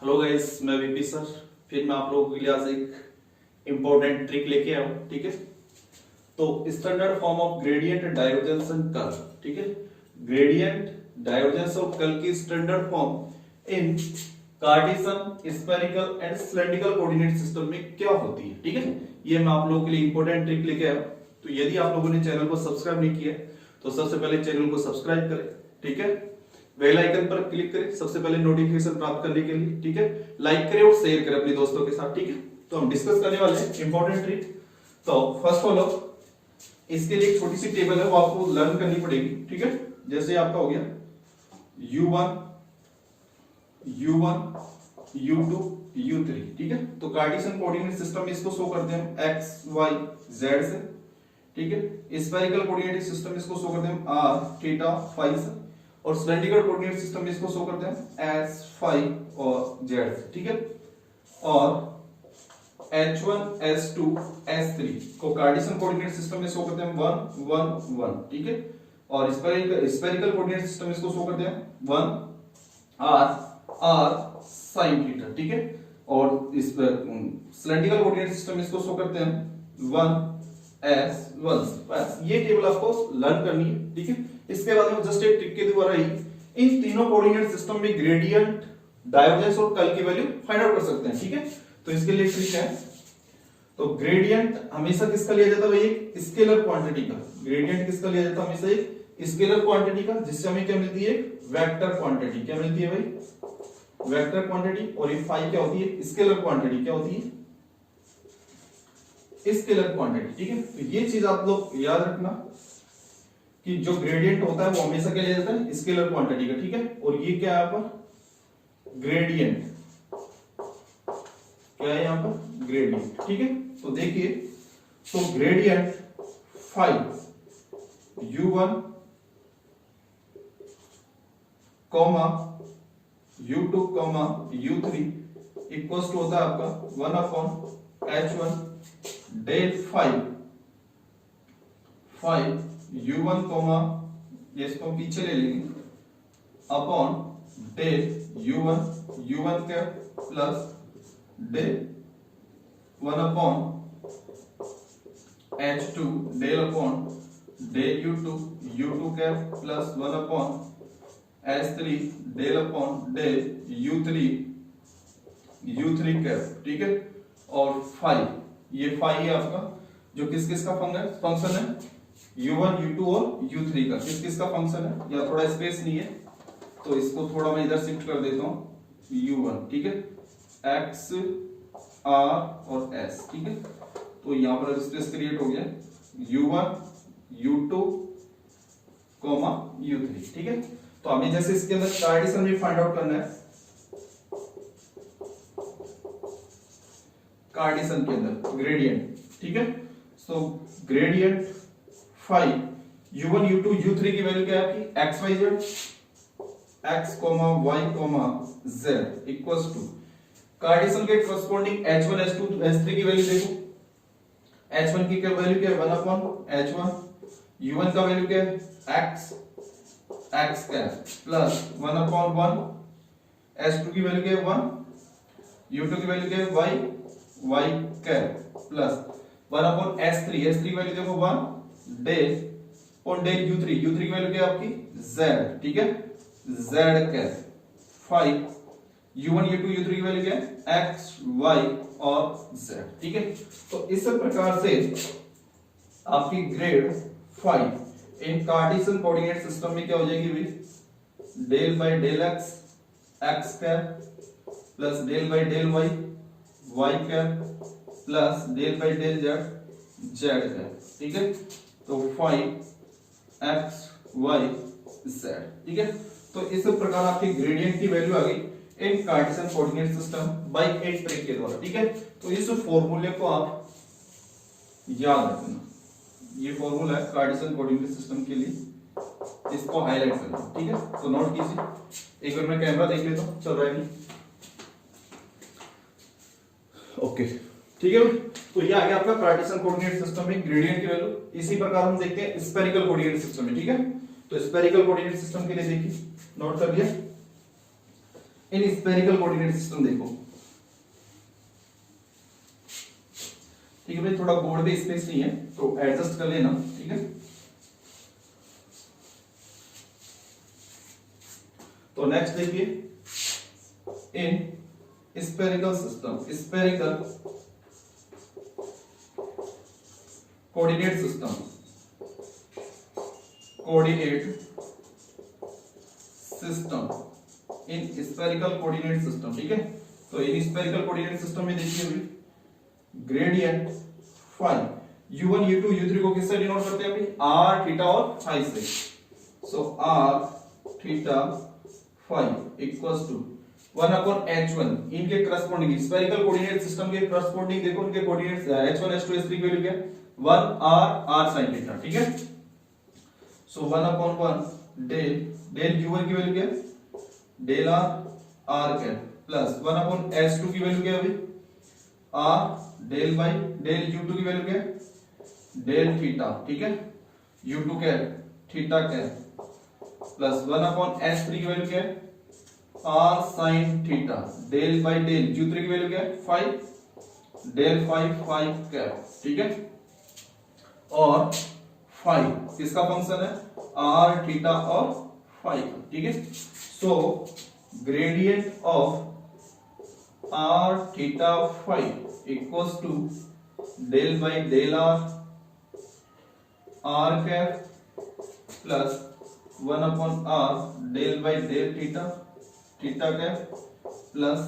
Hello guys, मैं VP sir. फिर मैं आप लोगों के लिए आज एक इंपॉर्टेंट ट्रिक लेके आया हूं। ठीक है, तो standard form of gradient, divergence and curl. ठीक है, ग्रेडियंट, डाइवर्जेंस और कर्ल की standard form in Cartesian, spherical and cylindrical coordinate system में क्या होती है। ठीक है, ये मैं आप लोगों के लिए इंपॉर्टेंट ट्रिक लेके आया हूं। तो यदि आप लोगों ने चैनल को सब्सक्राइब नहीं किया तो सबसे पहले चैनल को सब्सक्राइब करें। ठीक है, बेल आइकन पर क्लिक करें सबसे पहले नोटिफिकेशन प्राप्त करने के लिए। ठीक है, लाइक करें और शेयर करें अपने दोस्तों के साथ। ठीक है, तो हम डिस्कस करने वाले हैं इंपॉर्टेंट ट्रिक। तो फर्स्ट ऑफ ऑल इसके लिए एक छोटी सी टेबल है, वो आपको लर्न करनी पड़ेगी। ठीक है, जैसे आपका हो गया U1 U2 U3। ठीक है, तो कार्टेशियन कोऑर्डिनेट सिस्टम में इसको शो करते हैं हम x y z से। ठीक है, स्फेरिकल कोऑर्डिनेट सिस्टम में इसको शो करते हैं हम r थीटा फाई से, और सिलेंड्रिकल कोऑर्डिनेट सिस्टम में इसको शो करते हैं s फाई और z। ठीक है, और H1 S2 S3 को कार्टेशियन कोऑर्डिनेट सिस्टम में शो करते हैं 1 1 1। ठीक है, और स्फेरिकल कोऑर्डिनेट सिस्टम में इसको शो करते हैं 1 r r sin थीटा। ठीक है, और इस सिलेंड्रिकल कोऑर्डिनेट सिस्टम में इसको शो करते हैं 1 s 1। बस ये टेबल आपको लर्न करनी है। ठीक है, इसके बाद में जस्ट एक ट्रिक के द्वारा ही इन तीनों कोऑर्डिनेट सिस्टम में ग्रेडियंट, डाइवर्जेंस और कर्ल की वैल्यू फाइंड आउट कर सकते हैं। ठीक है, तो इसके लिए ट्रिक है, तो ग्रेडियंट हमेशा किसका लिया जाता है भाई, एक स्केलर क्वांटिटी का। ग्रेडियंट किसका लिया जाता है, हमेशा एक स्केलर क्वांटिटी का, जिससे हमें क्या मिलती है, वेक्टर क्वांटिटी। क्या मिलती है भाई, वेक्टर क्वांटिटी। और ये फाई क्या होती है, स्केलर क्वांटिटी। क्या होती है, स्केलर क्वांटिटी। ठीक है, तो ये चीज आप लोग याद रखना कि जो ग्रेडियंट होता है वो हमेशा क्या लिया जाता है, स्केलर क्वांटिटी का। ठीक है, और ये क्या है यहाँ पर, ग्रेडियंट। क्या है यहाँ पर, ग्रेडियंट। ठीक है, तो देखिए, तो gradient phi U1 comma U2 comma U3 equals to होता है आपका 1 upon H1 del phi U1 comma, इसको हम पीछे ले लेंगे, अपॉन डेल U1 क्या plus del 1 upon H2 del upon del U2 क्या plus 1 upon H3 del upon del U3 क्या। ठीक है, और फाई, ये फाई है आपका जो किस किस का फंक्शन है, U1 U2 और U3 का किस किस का फंक्शन है। या थोड़ा स्पेस नहीं है तो इसको थोड़ा मैं इधर शिफ्ट कर देता हूं, U1। ठीक है, X R और S। ठीक है, तो यहां पर स्पेस क्रिएट हो गया U1 U2 U3। ठीक है, तो हमें जैसे इसके अंदर कार्टेशियन में फाइंड आउट करना है, कार्टेशियन के अंदर ग्रेडियंट। ठीक है, so gradient phi U1 U2 U3 की वैल्यू क्या है आपकी, x y z, x y z equals to Cartesian के करस्पॉन्डिंग H1 H2 H3 की वैल्यू देखो। H1 की क्या वैल्यू क्या है, 1 अपॉन H1। U1 का वैल्यू क्या है, x क्या प्लस 1 अपॉन 1। H2 की वैल्यू क्या है 1। U2 की वैल्यू क्या है y क्या प्लस 1 अपॉन S3 की वैल्यू देखो 1 डेल और डेल U3 की वैल्यू क्या है आपकी z। ठीक है, z क्या 5 U1 U2 U3 की वैल्यू क्या है x y और z। ठीक है, तो इस प्रकार से आपकी grad 5 in Cartesian coordinate system में क्या हो जाएगी भाई, del by del x square plus del by del y square plus del by del z square. ठीक है, तो 5x y z। ठीक है, तो इस प्रकार आपकी ग्रेडियंट की वैल्यू आ गई इन कार्टेशियन कोऑर्डिनेट सिस्टम बाय एक ट्रिक के द्वारा। ठीक है, तो इस फॉर्मूले को आप याद रखना, ये फॉर्मूला है कार्टेशियन कोऑर्डिनेट सिस्टम के लिए, इसको हाईलाइट करना। ठीक है, तो नोट कीजिए। एक बार मैं कैमरा देख लेता हूं, चल रहा है नहीं, ओके। ठीक है, तो ये आ गया आपका कार्टेशियन कोऑर्डिनेट सिस्टम में ग्रेडियंट की वैल्यू। इसी प्रकार हम देखते हैं स्फेरिकल कोऑर्डिनेट सिस्टम में। ठीक है, तो स्फेरिकल कोऑर्डिनेट सिस्टम के लिए देखिए, नोट कर लिया, इन स्फेरिकल कोऑर्डिनेट सिस्टम देखो, ठीक है भाई, थोड़ा बोर्ड पे स्पेस नहीं है तो एडजस्ट कर लेना, ठीक है। तो नेक्स्ट देखिए, in spherical system, spherical coordinate system, coordinate system, in spherical coordinate system, ठीक है। तो इन स्फेरिकल कोऑर्डिनेट सिस्टम में देखिए अभी gradient phi u1 u2 u3 को किससे डिनोट करते हैं अभी, r थीटा और फाई से। So r theta phi equals to 1/h1, इनके करस्पॉन्डिंग स्फेरिकल कोऑर्डिनेट सिस्टम के करस्पॉन्डिंग देखो, उनके कोऑर्डिनेट्स h1 h2 h3 की वैल्यू क्या है, 1r sin थीटा, ठीक है। सो 1/1 डेल u1 की वैल्यू क्या है, del r cap plus 1/h2 की वैल्यू क्या है अभी, r del by del u2 की वैल्यू क्या है, डेल थीटा, ठीक है, u2 cap theta cap plus 1/h3 की वैल्यू क्या है, r sin theta, del by del u3 की वैल्यू क्या है, 5 डेल 5 कैप, ठीक है। और 5 किसका फंक्शन है, r थीटा और 5, ठीक है। So gradient of r theta 5 equals to del by del r cap plus 1/r del by del theta, theta cap plus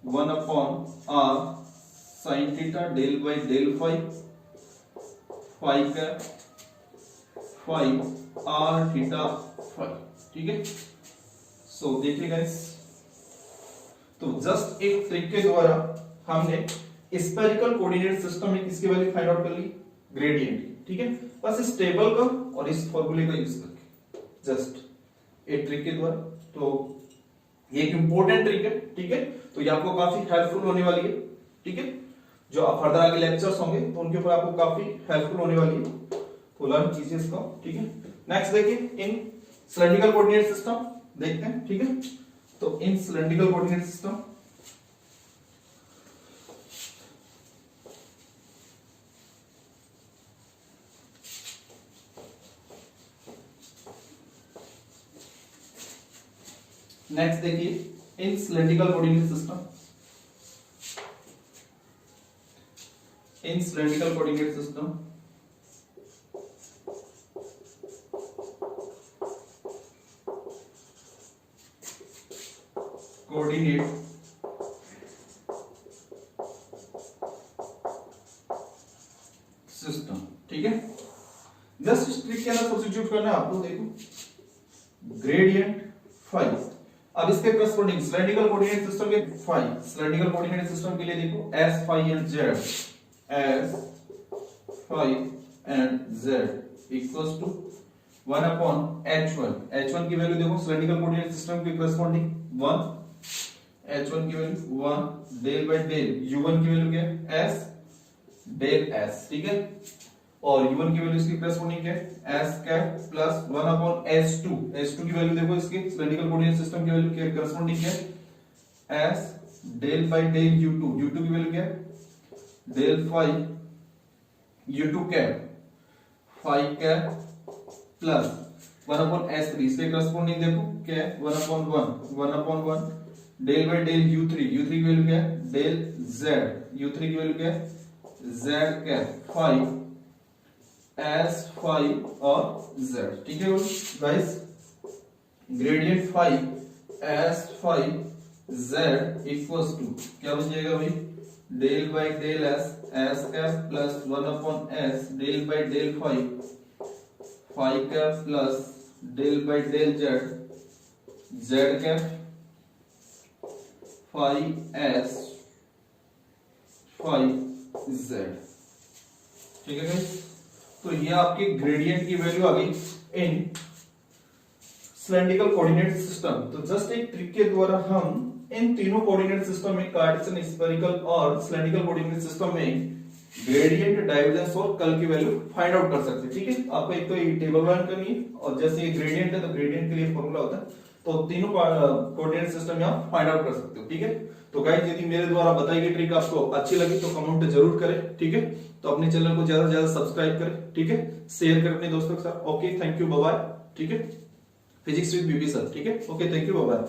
1/r sin theta del by del 5 cap 5 r theta 5, ठीक है। सो देखिए guys, तो just एक trick के द्वारा हमने spherical coordinate system में किसकी वैल्यू फाइंड आउट कर ली, ग्रेडियंट की, ठीक है। बस इस टेबल का और इस फॉर्मूले का यूज करके जस्ट एक ट्रिक के द्वारा। तो ये एक इंपॉर्टेंट ट्रिक है, ठीक है। तो ये आपको काफी हेल्पफुल होने वाली है, ठीक है। जो आप फर्दर आगे लेक्चर्स होंगे तो उनके ऊपर आपको काफी हेल्पफुल होने वाली है, तो लर्न कीजिए इसको, ठीक है। नेक्स्ट देखिए, इन सिलेंड्रिकल कोऑर्डिनेट सिस्टम देखते हैं, ठीक है। तो in cylindrical coordinate system next देखिए, in cylindrical coordinate system, in cylindrical coordinate system coordinate system, ठीक है। जस्ट इस ट्रिक के अंदर सब्स्टिट्यूट करना है आपको, देखो ग्रेडियंट फाई, अब इसके करस्पॉन्डिंग सिलेंड्रिकल कोऑर्डिनेट सिस्टम के फाई, सिलेंड्रिकल कोऑर्डिनेट सिस्टम के लिए देखो s phi and z, s phi and z equals to 1/h1, h1 की वैल्यू देखो सिलेंड्रिकल कोऑर्डिनेट सिस्टम के करस्पॉन्डिंग 1, h1 की value 1 del by del u1 की value क्या है, s डेल s, ठीक है। और u1 की वैल्यू इसकी करस्पॉन्डिंग क्या है, s cap plus 1/s2, s2 की वैल्यू देखो इसके सिलेंड्रिकल कोऑर्डिनेट सिस्टम की वैल्यू क्या है, करस्पॉन्डिंग क्या है, s del by del u2, u2 की वैल्यू क्या है, del 5 u2 cap 5 cap plus 1/s3, इसके करस्पॉन्डिंग देखो क्या है, 1/1 del by del u3, u3 की वैल्यू क्या है, डेल z, u3 की वैल्यू क्या है, z कैप 5 s5 और z, ठीक है guys. Gradient 5 s5 z equals to क्या बन जाएगा भाई, del by del s cap plus 1/s del by del 5 cap plus del by del z cap 5s5z, ठीक है गाइस। तो ये आपके ग्रेडियंट की वैल्यू आ गई इन सिलेंड्रिकल कोऑर्डिनेट सिस्टम। तो जस्ट एक ट्रिक के द्वारा हम इन तीनों कोऑर्डिनेट सिस्टम में, कार्टेशियन, स्फेरिकल और सिलेंड्रिकल कोऑर्डिनेट सिस्टम में ग्रेडियंट, डाइवर्जेंस और कर्ल की वैल्यू फाइंड आउट कर सकते हैं, ठीक है। आपको एक तो ये टेबल रन करनी है, और जैसे ये ग्रेडियंट है तो ग्रेडियंट के लिए फॉर्मूला होता है तो तीनों कोऑर्डिनेट सिस्टम यहाँ फाइंड आउट कर सकते हो। ठीक है, तो गाइस यदि मेरे द्वारा बताई गई ट्रिक आपको अच्छी लगी तो कमेंट जरूर करें। ठीक है, तो अपने चैनल को ज्यादा से ज्यादा सब्सक्राइब करें। ठीक है, शेयर करें अपने दोस्तों के साथ। Okay, thank you, bye bye. ठीक है, फिजिक्स विद बीबी सर। ठीक है, okay, thank you, bye bye.